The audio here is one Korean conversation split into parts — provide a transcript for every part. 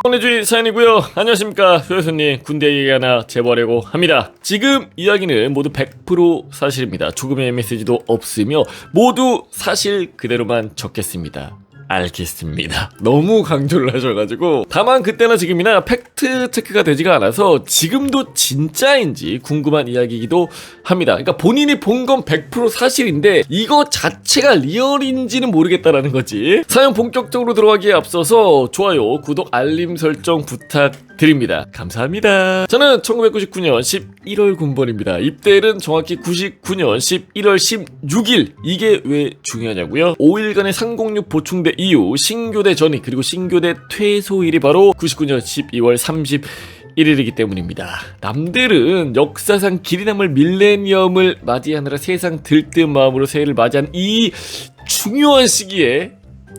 보내주신 사연이고요. 안녕하십니까 효여수님. 군대 얘기 하나 제보하려고 합니다. 지금 이야기는 모두 100% 사실입니다. 조금의 메시지도 없으며 모두 사실 그대로만 적겠습니다. 알겠습니다. 너무 강조를 하셔가지고 다만 그때나 지금이나 팩트 체크가 되지가 않아서 지금도 진짜인지 궁금한 이야기이기도 합니다. 그러니까 본인이 본 건 100% 사실인데 이거 자체가 리얼인지는 모르겠다라는 거지. 사연 본격적으로 들어가기에 앞서서 좋아요, 구독, 알림 설정 부탁드립니다. 감사합니다. 저는 1999년 11월 군번입니다. 입대일은 정확히 99년 11월 16일. 이게 왜 중요하냐고요? 5일간의 상공육 보충대 이후 신교대 전입 그리고 신교대 퇴소일이 바로 99년 12월 31일이기 때문입니다. 남들은 역사상 길이 남을 밀레니엄을 맞이하느라 세상 들뜬 마음으로 새해를 맞이한 이 중요한 시기에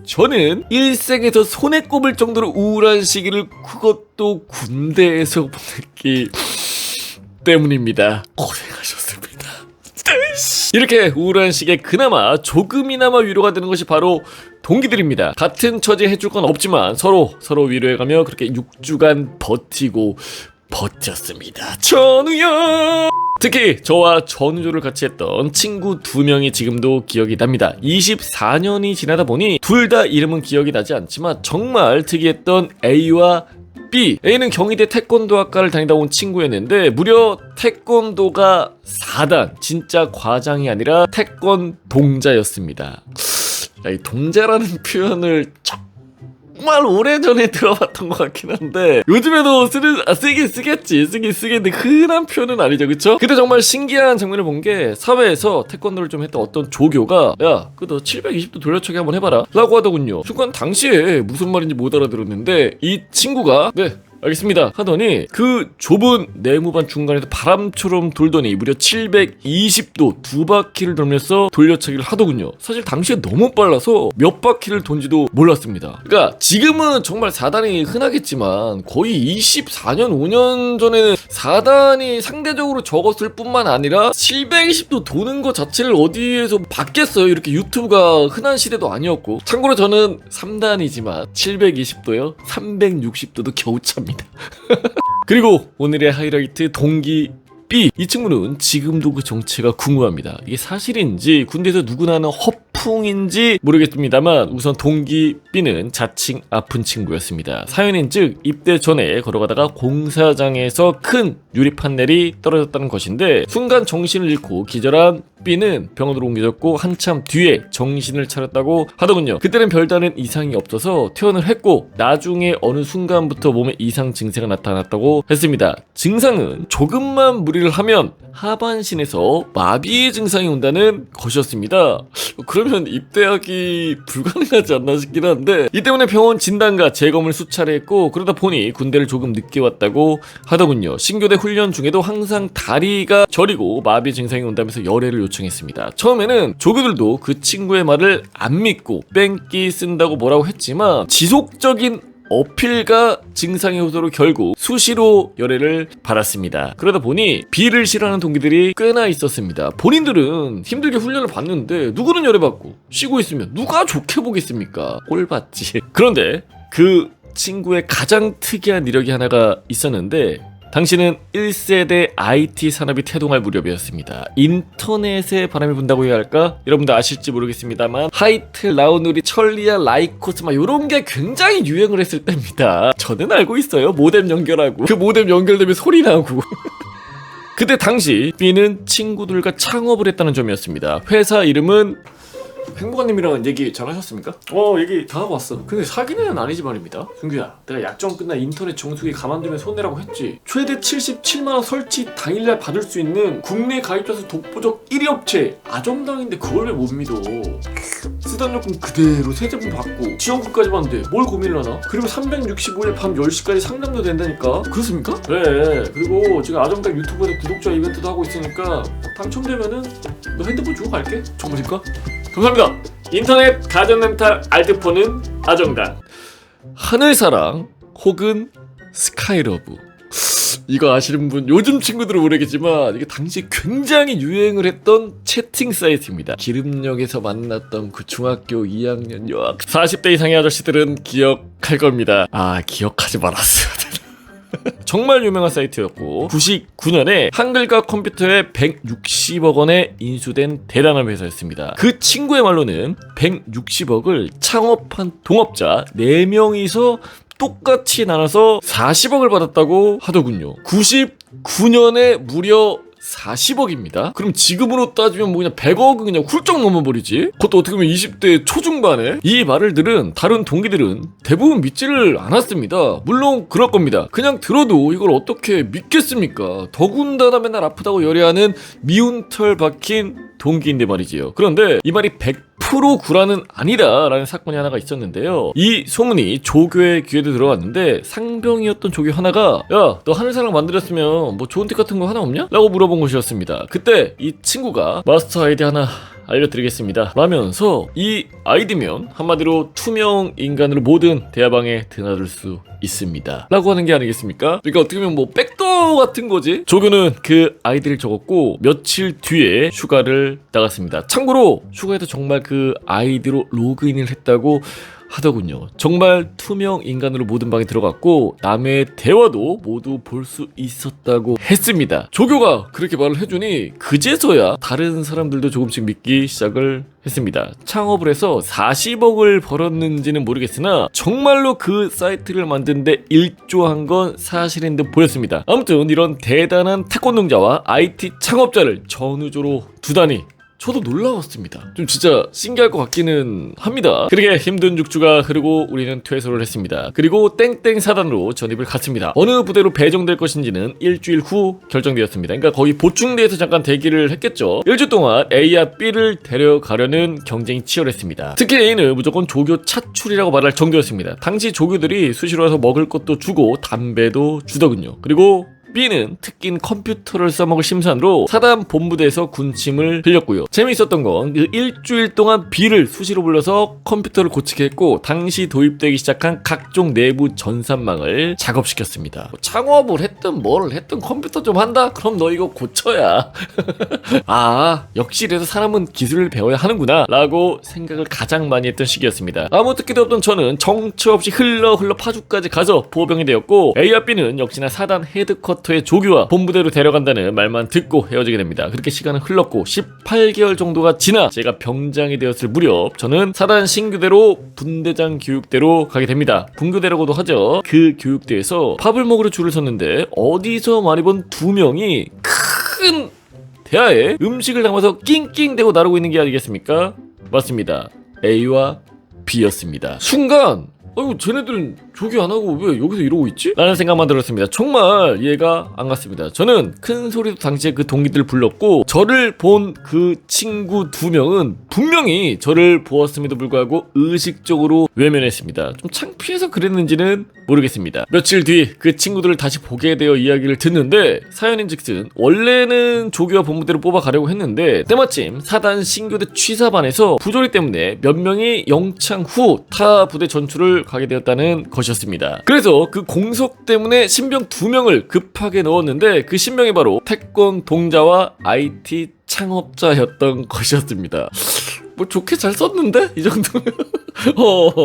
저는 일생에서 손에 꼽을 정도로 우울한 시기를 그것도 군대에서 보냈기 때문입니다. 고생하셨습니다. 이렇게 우울한 시기에 그나마 조금이나마 위로가 되는 것이 바로 동기들입니다. 같은 처지에 해줄 건 없지만 서로 위로해가며 그렇게 6주간 버티고 버텼습니다. 전우야! 특히 저와 전우조를 같이 했던 친구 2명이 지금도 기억이 납니다. 24년이 지나다 보니 둘 다 이름은 기억이 나지 않지만 정말 특이했던 A와 B. A는 경희대 태권도학과를 다니다 온 친구였는데 무려 태권도가 4단, 진짜 과장이 아니라 태권동자였습니다. 이 동자라는 표현을 정말 오래전에 들어봤던 것 같긴 한데 요즘에도 쓰긴 쓰겠는데 흔한 표현은 아니죠, 그쵸? 그때 정말 신기한 장면을 본 게 사회에서 태권도를 좀 했던 어떤 조교가 야, 너 720도 돌려차기 한번 해봐라 라고 하더군요. 순간 당시에 무슨 말인지 못 알아들었는데 이 친구가 네 알겠습니다 하더니 그 좁은 네모반 중간에서 바람처럼 돌더니 무려 720도 2바퀴를 돌면서 돌려차기를 하더군요. 사실 당시에 너무 빨라서 몇 바퀴를 돈지도 몰랐습니다. 그러니까 지금은 정말 4단이 흔하겠지만 거의 24년 5년 전에는 4단이 상대적으로 적었을 뿐만 아니라 720도 도는 것 자체를 어디에서 봤겠어요. 이렇게 유튜브가 흔한 시대도 아니었고. 참고로 저는 3단이지만 720도요 360도도 겨우 찹니다. 그리고 오늘의 하이라이트 동기 B. 이 친구는 지금도 그 정체가 궁금합니다. 이게 사실인지 군대에서 누구나 하는 허풍인지 모르겠습니다만 우선 동기 B는 자칭 아픈 친구였습니다. 사연인즉 입대 전에 걸어가다가 공사장에서 큰 유리 판넬이 떨어졌다는 것인데 순간 정신을 잃고 기절한 B는 병원으로 옮겨졌고 한참 뒤에 정신을 차렸다고 하더군요. 그때는 별다른 이상이 없어서 퇴원을 했고 나중에 어느 순간부터 몸에 이상 증세가 나타났다고 했습니다. 증상은 조금만 무리를 하면 하반신에서 마비의 증상이 온다는 것이었습니다. 그러면 입대하기 불가능하지 않나 싶긴 한데 이 때문에 병원 진단과 재검을 수차례 했고 그러다 보니 군대를 조금 늦게 왔다고 하더군요. 신교대 훈련 중에도 항상 다리가 저리고 마비 증상이 온다면서 열애를 요청했습니다. 처음에는 조교들도 그 친구의 말을 안 믿고 뺑기 쓴다고 뭐라고 했지만 지속적인 어필과 증상의 호소로 결국 수시로 열애를 받았습니다. 그러다 보니 B를 싫어하는 동기들이 꽤나 있었습니다. 본인들은 힘들게 훈련을 받는데 누구는 열애받고 쉬고 있으면 누가 좋게 보겠습니까? 꼴받지. 그런데 그 친구의 가장 특이한 이력이 하나가 있었는데 당시는 1세대 IT 산업이 태동할 무렵이었습니다. 인터넷에 바람이 분다고 해야 할까? 여러분들 아실지 모르겠습니다만 하이텔, 라우누리, 천리아, 라이코스 막 이런 게 굉장히 유행을 했을 때입니다. 저는 알고 있어요. 모뎀 연결하고 그 모뎀 연결되면 소리 나고 그때 당시 B는 친구들과 창업을 했다는 점이었습니다. 회사 이름은 행복한님이랑 얘기 잘 하셨습니까? 얘기 다 하고 왔어. 근데 사기는 아니지 말입니다. 승규야, 내가 약정 끝나 인터넷 정수기 가만두면 손해라고 했지. 최대 77만원 설치 당일날 받을 수 있는 국내 가입자 수 독보적 1위 업체 아정당인데 그걸 왜 못 믿어? 쓰던 요금 그대로 새 제품 받고 지원금까지 받는데 뭘 고민을 하나? 그리고 365일 밤 10시까지 상담도 된다니까? 그렇습니까? 네. 그리고 지금 아정당 유튜브에서 구독자 이벤트도 하고 있으니까 당첨되면은 너 핸드폰 주고 갈게. 정말일까? 감사합니다. 인터넷 가전렌탈 알뜰폰은 아정당. 하늘사랑 혹은 스카이러브. 이거 아시는 분 요즘 친구들은 모르겠지만 이게 당시 굉장히 유행을 했던 채팅 사이트입니다. 기름역에서 만났던 그 중학교 2학년 여학 40대 이상의 아저씨들은 기억할 겁니다. 아, 기억하지 말았어요. 정말 유명한 사이트였고 99년에 한글과 컴퓨터에 160억 원에 인수된 대단한 회사였습니다. 그 친구의 말로는 160억을 창업한 동업자 4명이서 똑같이 나눠서 40억을 받았다고 하더군요. 99년에 무려 40억입니다. 그럼 지금으로 따지면 뭐 그냥 100억은 그냥 훌쩍 넘어버리지? 그것도 어떻게 보면 20대 초중반에? 이 말을 들은 다른 동기들은 대부분 믿지를 않았습니다. 물론 그럴 겁니다. 그냥 들어도 이걸 어떻게 믿겠습니까? 더군다나 맨날 아프다고 열애하는 미운 털 박힌 동기인데 말이지요. 그런데 이 말이 100% 구라는 아니다 라는 사건이 하나가 있었는데요. 이 소문이 조교의 귀에도 들어갔는데 상병이었던 조교 하나가 야, 너 하늘사랑 만들었으면 뭐 좋은 팁 같은 거 하나 없냐? 라고 물어본 것이었습니다. 그때 이 친구가 마스터 아이디 하나 알려드리겠습니다 라면서 이 아이디면 한마디로 투명 인간으로 모든 대화방에 드나들 수 있습니다 라고 하는 게 아니겠습니까? 그러니까 어떻게 보면 뭐 백도어 같은 거지. 조교는 그 아이디를 적었고 며칠 뒤에 휴가를 나갔습니다. 참고로 휴가에도 정말 그 아이디로 로그인을 했다고 하더군요. 정말 투명 인간으로 모든 방에 들어갔고 남의 대화도 모두 볼 수 있었다고 했습니다. 조교가 그렇게 말을 해주니 그제서야 다른 사람들도 조금씩 믿기 시작을 했습니다. 창업을 해서 40억을 벌었는지는 모르겠으나 정말로 그 사이트를 만드는데 일조한 건 사실인 듯 보였습니다. 아무튼 이런 대단한 태권동자와 IT 창업자를 전우조로 두다니 저도 놀라웠습니다. 좀 진짜 신기할 것 같기는 합니다. 그렇게 힘든 6주가 흐르고 우리는 퇴소를 했습니다. 그리고 땡땡 사단으로 전입을 갔습니다. 어느 부대로 배정될 것인지는 일주일 후 결정되었습니다. 그러니까 거의 보충대에서 잠깐 대기를 했겠죠. 일주 동안 A와 B를 데려가려는 경쟁이 치열했습니다. 특히 A는 무조건 조교 차출이라고 말할 정도였습니다. 당시 조교들이 수시로 와서 먹을 것도 주고 담배도 주더군요. 그리고 B는 특긴 컴퓨터를 써먹을 심산으로 사단 본부대에서 군침을 흘렸고요. 재미있었던 건 그 일주일 동안 B를 수시로 불러서 컴퓨터를 고치게 했고 당시 도입되기 시작한 각종 내부 전산망을 작업시켰습니다. 뭐 창업을 했든 뭘 했든 컴퓨터 좀 한다? 그럼 너 이거 고쳐야 아, 역시 이래서 사람은 기술을 배워야 하는구나 라고 생각을 가장 많이 했던 시기였습니다. 아무 뜻기도 없던 저는 정처 없이 흘러 파주까지 가서 보병이 되었고 A와 B는 역시나 사단 헤드쿼터의 조교와 본부대로 데려간다는 말만 듣고 헤어지게 됩니다. 그렇게 시간은 흘렀고 18개월 정도가 지나 제가 병장이 되었을 무렵 저는 사단 신규대로 분대장 교육대로 가게 됩니다. 분교대라고도 하죠. 그 교육대에서 밥을 먹으러 줄을 섰는데 어디서 많이 본 2명이 큰 대야에 음식을 담아서 낑낑대고 나르고 있는 게 아니겠습니까? 맞습니다. A와 B였습니다. 순간 아이고 쟤네들은 조교 안 하고 왜 여기서 이러고 있지? 라는 생각만 들었습니다. 정말 이해가 안 갔습니다. 저는 큰 소리도 당시에 그 동기들을 불렀고 저를 본 그 친구 2명은 분명히 저를 보았음에도 불구하고 의식적으로 외면했습니다. 좀 창피해서 그랬는지는 모르겠습니다. 며칠 뒤 그 친구들을 다시 보게 되어 이야기를 듣는데 사연인즉슨 원래는 조교와 본부대로 뽑아가려고 했는데 때마침 사단 신교대 취사반에서 부조리 때문에 몇 명이 영창 후 타 부대 전출을 가게 되었다는 것이었습니다. 그래서 그 공석 때문에 신병 2명을 급하게 넣었는데 그 신병이 바로 태권 동자와 IT 창업자였던 것이었습니다. 뭐 좋게 잘 썼는데? 이 정도면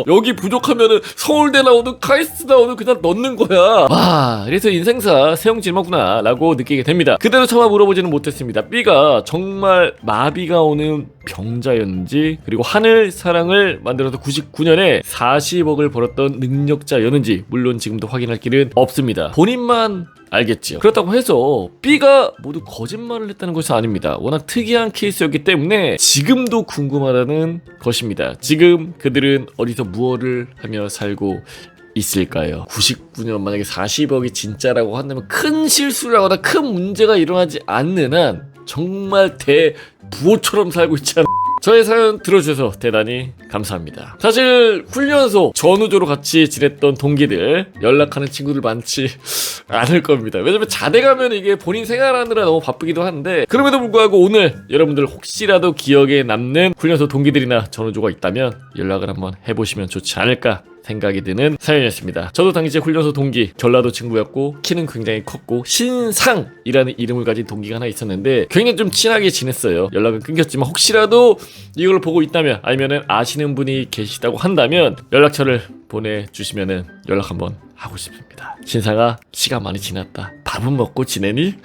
여기 부족하면은 서울대 나오든 카이스트 나오든 그냥 넣는 거야. 와, 그래서 인생사 세용지마구나 라고 느끼게 됩니다. 그대로 차마 물어보지는 못했습니다. B가 정말 마비가 오는 병자였는지 그리고 하늘 사랑을 만들어서 99년에 40억을 벌었던 능력자였는지 물론 지금도 확인할 길은 없습니다. 본인만 알겠지요. 그렇다고 해서 B가 모두 거짓말을 했다는 것이 아닙니다. 워낙 특이한 케이스였기 때문에 지금도 궁금하다는 것입니다. 지금 그들은 어디서 무엇을 하며 살고 있을까요? 99년 만약에 40억이 진짜라고 한다면 큰 실수를 하거나 큰 문제가 일어나지 않는 한 정말 대부호처럼 살고 있지 않나. 저의 사연 들어주셔서 대단히 감사합니다. 사실 훈련소 전우조로 같이 지냈던 동기들 연락하는 친구들 많지 않을 겁니다. 왜냐면 자대 가면 이게 본인 생활하느라 너무 바쁘기도 한데 그럼에도 불구하고 오늘 여러분들 혹시라도 기억에 남는 훈련소 동기들이나 전우조가 있다면 연락을 한번 해보시면 좋지 않을까 생각이 드는 사연이었습니다. 저도 당시에 훈련소 동기 전라도 친구였고 키는 굉장히 컸고 신상이라는 이름을 가진 동기가 하나 있었는데 굉장히 좀 친하게 지냈어요. 연락은 끊겼지만 혹시라도 이걸 보고 있다면 아니면은 아시는 분이 계시다고 한다면 연락처를 보내주시면은 연락 한번 하고 싶습니다. 신상아, 시간 많이 지났다. 밥은 먹고 지내니?